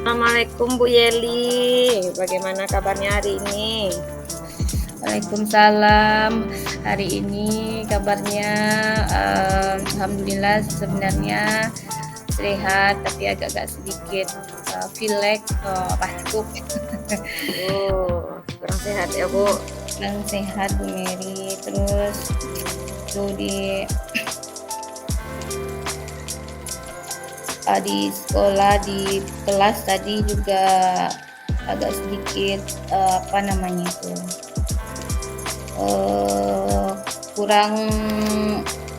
Assalamualaikum Bu Yeli, bagaimana kabarnya hari ini? Waalaikumsalam. Hari ini kabarnya, alhamdulillah sebenarnya sehat, tapi agak-agak sedikit, pilek, batuk. Kurang sehat ya Bu? Kurang sehat Bu Mary. Terus tuh di sekolah, di kelas tadi juga agak sedikit, apa namanya itu, kurang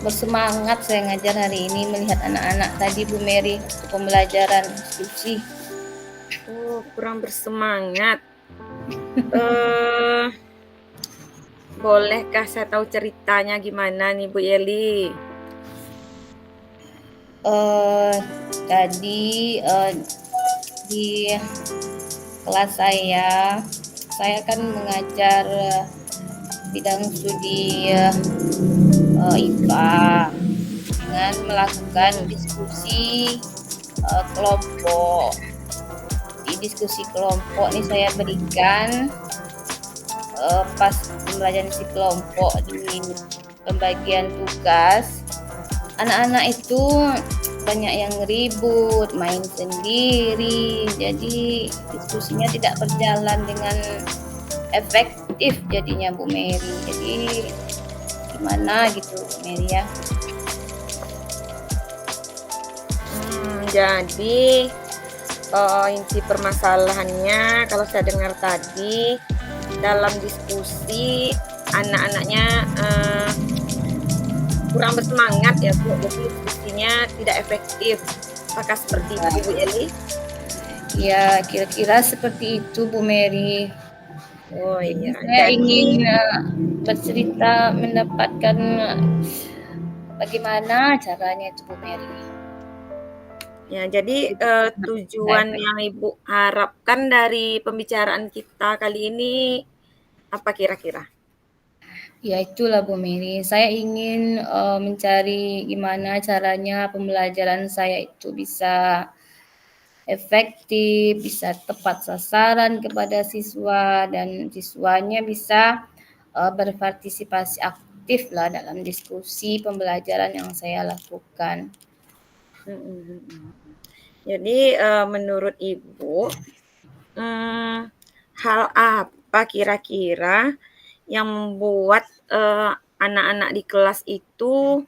bersemangat saya ngajar hari ini melihat anak-anak tadi Bu Mary untuk pembelajaran skripsi. Kurang bersemangat. Bolehkah saya tahu ceritanya gimana nih Bu Yeli? Tadi di kelas saya kan mengajar bidang studi IPA dengan melakukan diskusi kelompok. Di diskusi kelompok ini saya berikan pas pembelajaran si kelompok di pembagian tugas, anak-anak itu banyak yang ribut, main sendiri, jadi diskusinya tidak berjalan dengan efektif jadinya Bu Mary. Jadi gimana gitu Bu Mary ya? Jadi inti permasalahannya kalau saya dengar tadi dalam diskusi anak-anaknya kurang bersemangat ya Bu, jadi diskusinya tidak efektif. Apakah seperti itu Bu Yeli? Ya kira-kira seperti itu Bu Mary. Oh Jadi iya, saya ingin bercerita mendapatkan bagaimana caranya itu Bu Mary. ya jadi tujuan Efektif. yang Ibu harapkan dari pembicaraan kita kali ini apa kira-kira? Ya itulah Bu Mary, saya ingin mencari gimana caranya pembelajaran saya itu bisa efektif, bisa tepat sasaran kepada siswa dan siswanya bisa berpartisipasi aktif lah dalam diskusi pembelajaran yang saya lakukan. Jadi menurut Ibu, hal apa kira-kira yang membuat anak-anak di kelas itu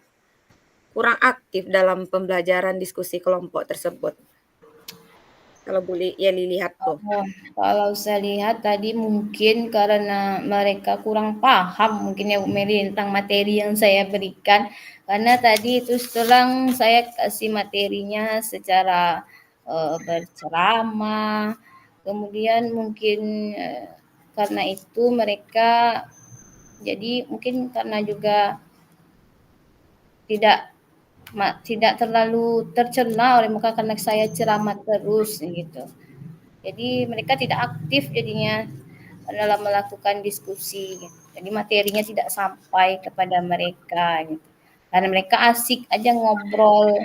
kurang aktif dalam pembelajaran diskusi kelompok tersebut? Kalau boleh ya dilihat tuh. Kalau saya lihat tadi mungkin karena mereka kurang paham mungkin ya Bu Mary tentang materi yang saya berikan. Karena tadi terus terang saya kasih materinya secara berceramah. Kemudian mungkin karena itu mereka jadi mungkin karena juga tidak tidak terlalu tercela oleh mereka karena saya ceramah terus gitu. Jadi mereka tidak aktif jadinya dalam melakukan diskusi. Gitu. Jadi materinya tidak sampai kepada mereka. Gitu. Karena mereka asik aja ngobrol,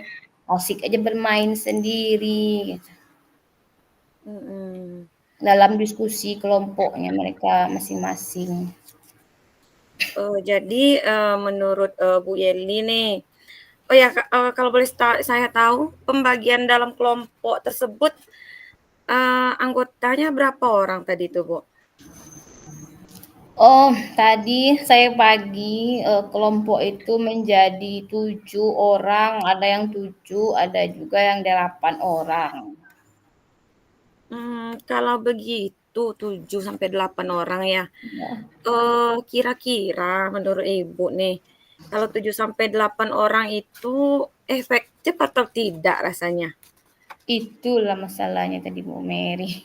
asik aja bermain sendiri. Gitu. Dalam diskusi kelompoknya mereka masing-masing. Jadi menurut Bu Yeli nih, oh ya kalau boleh saya tahu pembagian dalam kelompok tersebut anggotanya berapa orang tadi itu Bu? Oh, tadi saya bagi kelompok itu menjadi 7 orang, ada yang 7, ada juga yang 8 orang. Kalau begitu 7 sampai 8 orang ya. Ya. Kira-kira menurut Ibu nih, kalau 7 sampai 8 orang itu efektif atau tidak rasanya? Itulah masalahnya tadi Bu Mary.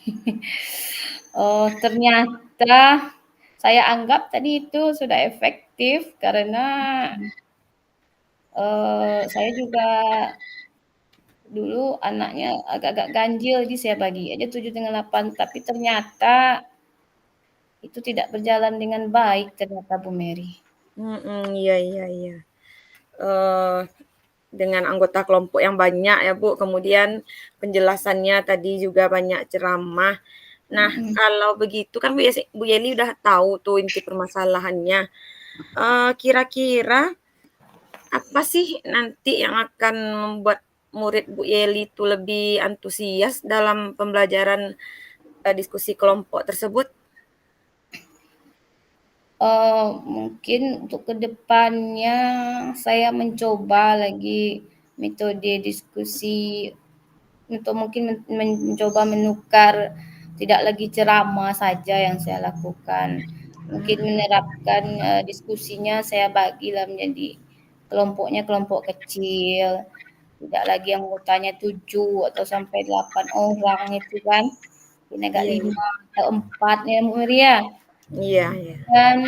Oh, ternyata saya anggap tadi itu sudah efektif karena saya juga dulu anaknya agak-agak ganjil, jadi saya bagi aja 7 dengan 8, tapi ternyata itu tidak berjalan dengan baik ternyata Bu Mary. Iya iya iya. Eee dengan anggota kelompok yang banyak ya Bu, kemudian penjelasannya tadi juga banyak ceramah. Nah, Mhm. kalau begitu kan Bu Yeli udah tahu tuh inti permasalahannya. Kira-kira apa sih nanti yang akan membuat murid Bu Yeli itu lebih antusias dalam pembelajaran, diskusi kelompok tersebut? Mungkin untuk ke depannya saya mencoba lagi metode diskusi untuk mungkin mencoba menukar tidak lagi ceramah saja yang saya lakukan. Mungkin menerapkan, diskusinya saya bagilah menjadi kelompoknya kelompok kecil, tidak lagi anggotanya 7 atau sampai 8 orang itu kan, mungkin agak Iya, iya. 5 atau 4 ya, Bu Maria. Iya, iya. Dan,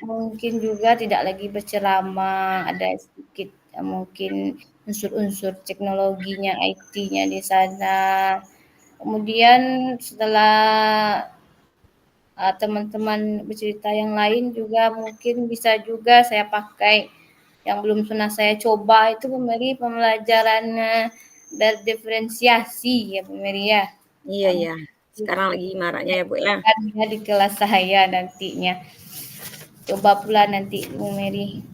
mungkin juga tidak lagi berceramah, ada sedikit, mungkin unsur-unsur teknologinya, IT-nya di sana. Kemudian setelah, teman-teman bercerita yang lain juga mungkin bisa juga saya pakai yang belum pernah saya coba itu memberi pembelajaran, berdiferensiasi ya, Bu Mary ya. Iya, iya. Sekarang lagi maraknya ya, Bu, ya? Di kelas saya nantinya. Coba pula nanti Bu Mary.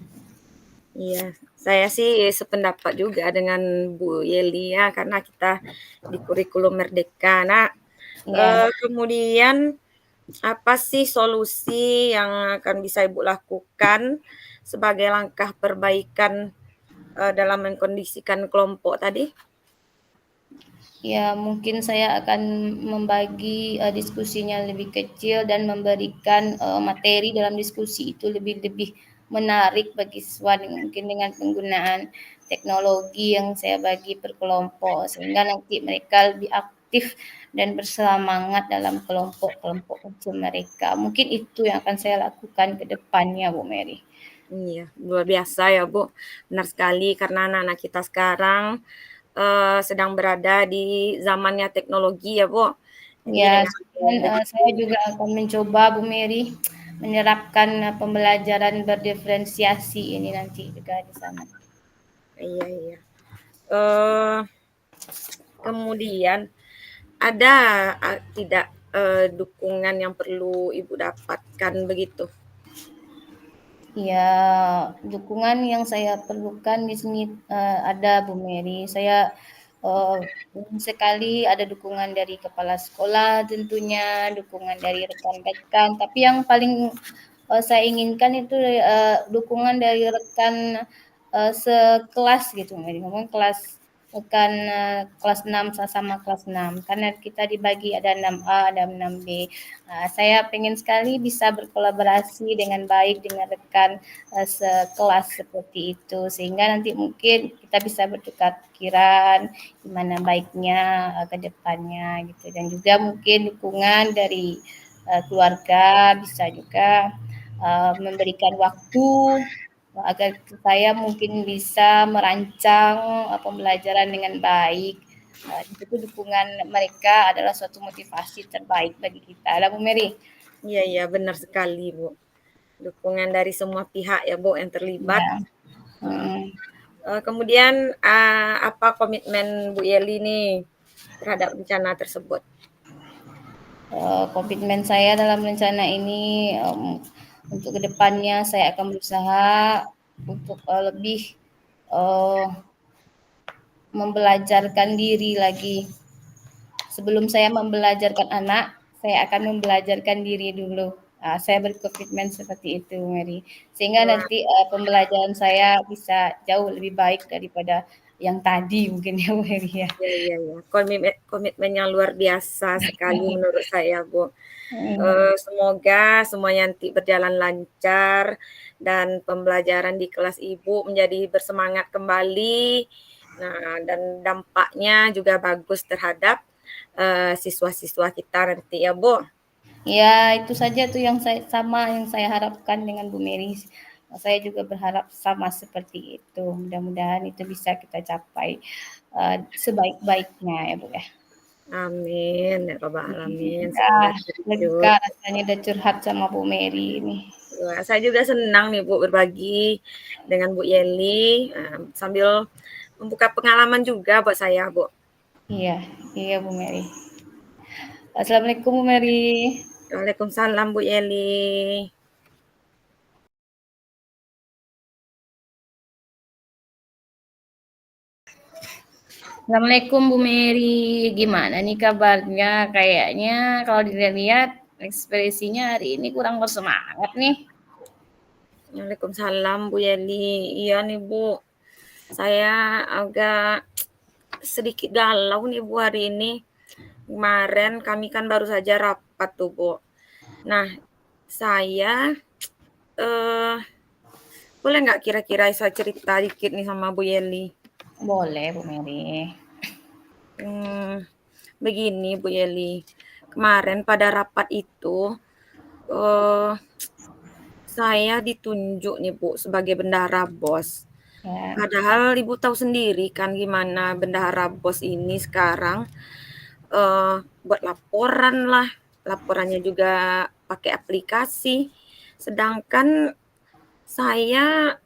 Iya, saya sih sependapat juga dengan Bu Yeli ya, karena kita di kurikulum Merdeka. Nah, Ya, kemudian apa sih solusi yang akan bisa Ibu lakukan sebagai langkah perbaikan, dalam mengkondisikan kelompok tadi? ya mungkin saya akan membagi diskusinya lebih kecil dan memberikan materi dalam diskusi itu lebih-lebih menarik bagi siswa mungkin dengan penggunaan teknologi yang saya bagi per kelompok sehingga nanti mereka lebih aktif dan bersemangat dalam kelompok-kelompok kecil mereka. Mungkin itu yang akan saya lakukan ke depannya, Bu Mary. Iya, luar biasa ya, Bu. Benar sekali karena anak-anak kita sekarang, sedang berada di zamannya teknologi ya, Bu. Jadi Ya, dengan dan, begitu saya juga akan mencoba Bu Mary menerapkan, pembelajaran berdiferensiasi ini nanti juga di sana. iya, iya. Eee, Kemudian ada tidak, dukungan yang perlu Ibu dapatkan begitu? Ya, dukungan yang saya perlukan di sini, ada Bu Mary. Saya, ingin sekali ada dukungan dari kepala sekolah tentunya, dukungan dari rekan-rekan, tapi yang paling, saya inginkan itu, dukungan dari rekan, sekelas gitu, Mary. Ngomong kelas rekan, kelas 6 sama kelas 6 karena kita dibagi ada 6A, ada 6B. Nah, saya pengen sekali bisa berkolaborasi dengan baik dengan rekan, sekelas seperti itu, sehingga nanti mungkin kita bisa bertukar pikiran, gimana baiknya, ke depannya gitu. Dan juga mungkin dukungan dari, keluarga bisa juga, memberikan waktu, agar saya mungkin bisa merancang, pembelajaran dengan baik. Di situ dukungan mereka adalah suatu motivasi terbaik bagi kita lah Bu Mary. Iya, iya, benar sekali, Bu. Dukungan dari semua pihak ya, Bu, yang terlibat. Ya, mhm. Kemudian, apa komitmen Bu Yeli nih terhadap rencana tersebut? Komitmen saya dalam rencana ini, untuk kedepannya saya akan berusaha untuk, lebih, eee, membelajarkan diri lagi. Sebelum saya membelajarkan anak, saya akan membelajarkan diri dulu. Saya berkomitmen seperti itu, Mary. Sehingga Wah, nanti, pembelajaran saya bisa jauh lebih baik daripada yang tadi mungkin ya, Mary, ya. iya, iya, iya. Komitmen yang luar biasa sekali menurut saya, Bu. Mhm. Semoga semuanya nanti berjalan lancar dan pembelajaran di kelas Ibu menjadi bersemangat kembali. Nah, dan dampaknya juga bagus terhadap, siswa-siswa kita nanti ya, Bu. Ya, itu saja tuh yang saya harapkan dengan Bu Mary. Saya juga berharap sama seperti itu. Mudah-mudahan itu bisa kita capai, sebaik-baiknya ya, Bu, ya. Amin, ya rabbal alamin, semoga Udah terwujud. lega rasanya udah curhat sama Bu Mary ini. Wah, saya juga senang nih Bu berbagi dengan Bu Yeli, sambil membuka pengalaman juga buat saya, Bu. Iya, iya Bu Mary. Assalamualaikum Bu Mary. Waalaikumsalam Bu Yeli. Assalamualaikum Bu Mary. Gimana nih kabarnya? Kayaknya kalau dilihat ekspresinya hari ini kurang bersemangat nih. Waalaikumsalam Bu Yeli. Iya nih Bu, saya agak sedikit galau nih Bu hari ini. Kemarin kami kan baru saja rapat tuh Bu. Nah, saya eh boleh nggak kira-kira saya cerita dikit nih sama Bu Yeli? Boleh Bu Mary. Hmm, begini Bu Yeli, kemarin pada rapat itu eh saya ditunjuk nih Bu sebagai bendahara BOS. Ya, Padahal Ibu tahu sendiri kan gimana bendahara BOS ini sekarang buat laporan lah, laporannya juga pakai aplikasi. Sedangkan saya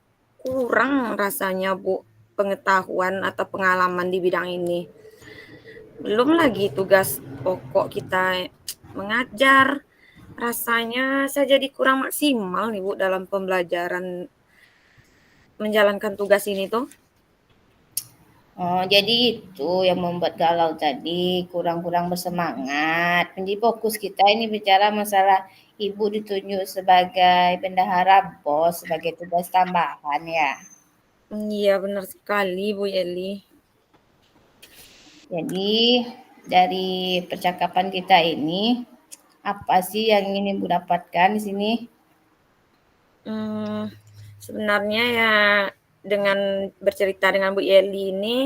kurang rasanya Bu pengetahuan atau pengalaman di bidang ini. Belum lagi tugas pokok kita mengajar. Rasanya saya jadi kurang maksimal nih Bu dalam pembelajaran menjalankan tugas ini tuh. oh, jadi itu yang membuat galau tadi, kurang-kurang bersemangat. Jadi fokus kita ini bicara masalah Ibu ditunjuk sebagai bendahara BOS, sebagai tugas tambahan ya. Iya benar sekali Bu Yeli. Jadi dari percakapan kita ini, apa sih yang ingin Ibu dapatkan di sini? Hmm, sebenarnya ya dengan bercerita dengan Bu Yeli ini,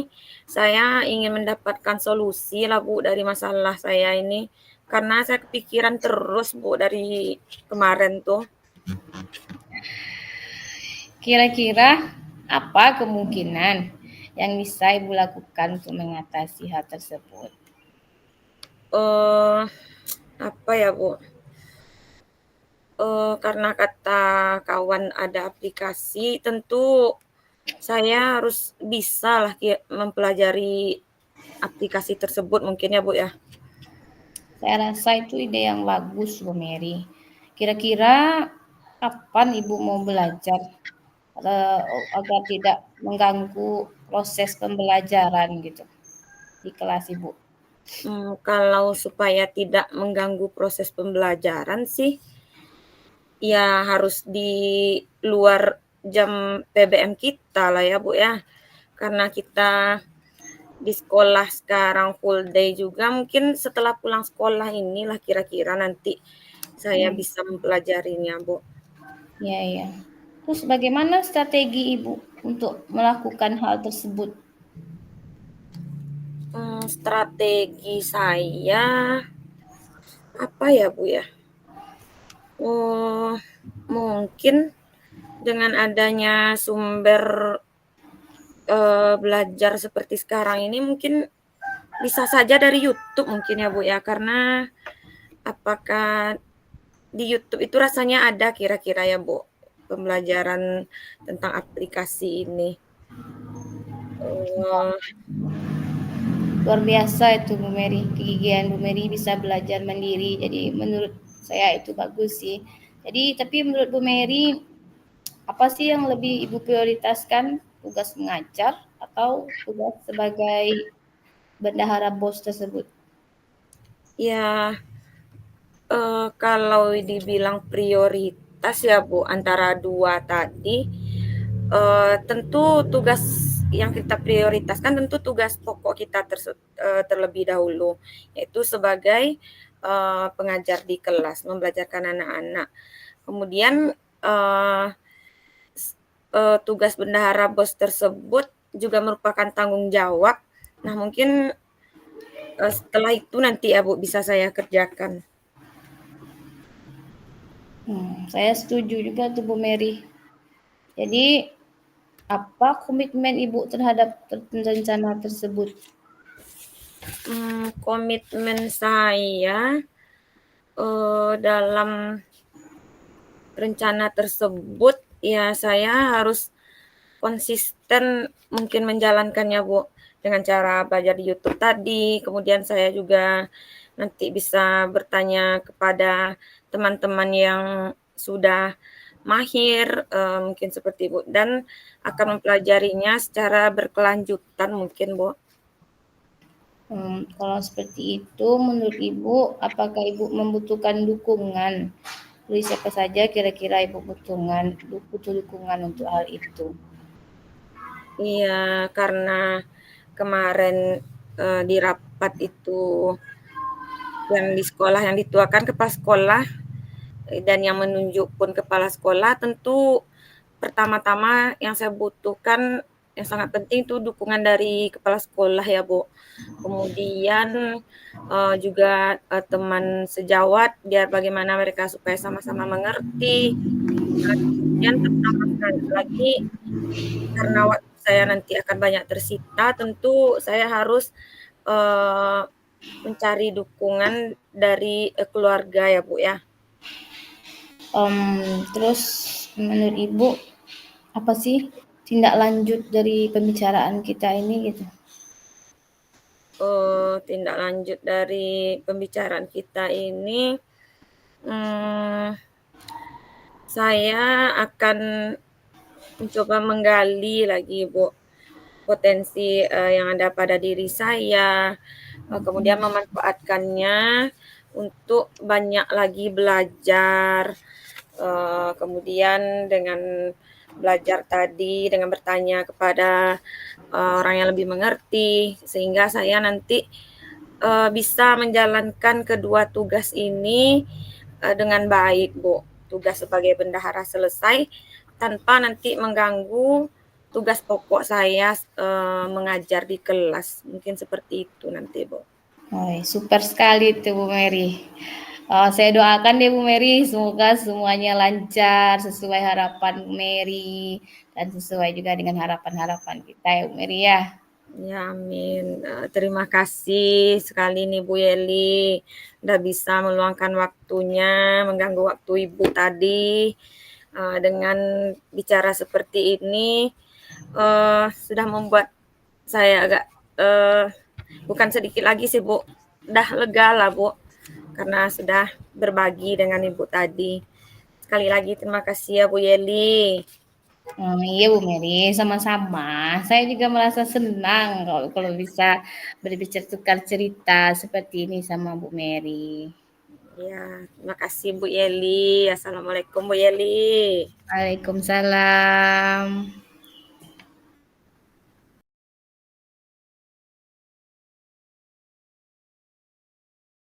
saya ingin mendapatkan solusi lah Bu dari masalah saya ini. Karena saya kepikiran terus Bu dari kemarin tuh. Kira-kira apa kemungkinan yang bisa Ibu lakukan untuk mengatasi hal tersebut? Eh apa ya Bu? Karena kata kawan ada aplikasi, tentu saya harus bisa lah mempelajari aplikasi tersebut mungkin ya Bu ya. Saya rasa itu ide yang bagus, Bu Mary. Kira-kira kapan Ibu mau belajar agar tidak mengganggu proses pembelajaran gitu di kelas Ibu? Kalau supaya tidak mengganggu proses pembelajaran sih, ya harus di luar jam PBM kita lah ya Bu ya. Karena kita di sekolah sekarang full day juga, mungkin setelah pulang sekolah inilah kira-kira nanti saya Hmm, bisa mempelajarinya Bu. ya, ya. Terus bagaimana strategi Ibu untuk melakukan hal tersebut? Strategi saya apa ya Bu ya? Oh, mungkin dengan adanya sumber belajar seperti sekarang ini mungkin bisa saja dari YouTube mungkin ya Bu ya, karena apakah di YouTube itu rasanya ada kira-kira ya Bu pembelajaran tentang aplikasi ini. Oh, Luar biasa itu Bu Mary, kegigihan Bu Mary bisa belajar mandiri. Jadi menurut saya itu bagus sih. Jadi tapi menurut Bu Mary, apa sih yang lebih Ibu prioritaskan? Tugas mengajar atau tugas sebagai bendahara BOS tersebut? ya, kalau dibilang prioritas ya Bu antara dua tadi, tentu tugas yang kita prioritaskan tentu tugas pokok kita terlebih dahulu, yaitu sebagai pengajar di kelas, membelajarkan anak-anak. Kemudian tugas bendahara BOS tersebut juga merupakan tanggung jawab. Nah, mungkin setelah itu nanti ya Bu bisa saya kerjakan. Saya setuju juga tuh Bu Mary. Jadi apa komitmen Ibu terhadap rencana tersebut? Komitmen saya, dalam rencana tersebut, ya saya harus konsisten mungkin menjalankannya, Bu, dengan cara belajar di YouTube tadi, kemudian saya juga nanti bisa bertanya kepada teman-teman yang sudah mahir, mungkin seperti Bu, dan akan mempelajarinya secara berkelanjutan mungkin, Bu. Kalau seperti itu menurut Ibu, apakah Ibu membutuhkan dukungan? Dari siapa saja kira-kira Ibu butuh dukungan untuk hal itu? Iya, karena kemarin, di rapat itu yang di sekolah yang dituakan kepala sekolah, dan yang menunjuk pun kepala sekolah, tentu pertama-tama yang saya butuhkan yang sangat penting itu dukungan dari kepala sekolah ya, Bu. Kemudian, juga, teman sejawat biar bagaimana mereka supaya sama-sama mengerti, kemudian terutama sekali lagi karena waktu saya nanti akan banyak tersita, tentu saya harus, eee, mencari dukungan dari, keluarga ya, Bu, ya. Terus menurut Ibu, apa sih tindak lanjut dari pembicaraan kita ini gitu? Tindak lanjut dari pembicaraan kita ini, mmm, saya akan mencoba menggali lagi, Bu, potensi, yang ada pada diri saya, kemudian Mhm. memanfaatkannya untuk banyak lagi belajar, kemudian dengan belajar tadi, dengan bertanya kepada, orang yang lebih mengerti, sehingga saya nanti, bisa menjalankan kedua tugas ini, dengan baik, Bu. Tugas sebagai bendahara selesai, tanpa nanti mengganggu tugas pokok saya, mengajar di kelas, mungkin seperti itu nanti, Bu. Super sekali tuh Bu Mary. Saya doakan deh Bu Mary, semoga semuanya lancar sesuai harapan Bu Mary dan sesuai juga dengan harapan-harapan kita ya Bu Mary ya. Ya, amin. Terima kasih sekali nih Bu Yeli, udah bisa meluangkan waktunya, mengganggu waktu Ibu tadi, dengan bicara seperti ini, sudah membuat saya agak, bukan sedikit lagi sih Bu, udah lega lah Bu, karena sudah berbagi dengan Ibu tadi. Sekali lagi terima kasih ya Bu Yeli. Iya Bu Mary, sama-sama. Saya juga merasa senang kalau kalau bisa berbicara tukar cerita seperti ini sama Bu Mary. Ya, terima kasih Bu Yeli. Assalamualaikum Bu Yeli. Waalaikumsalam.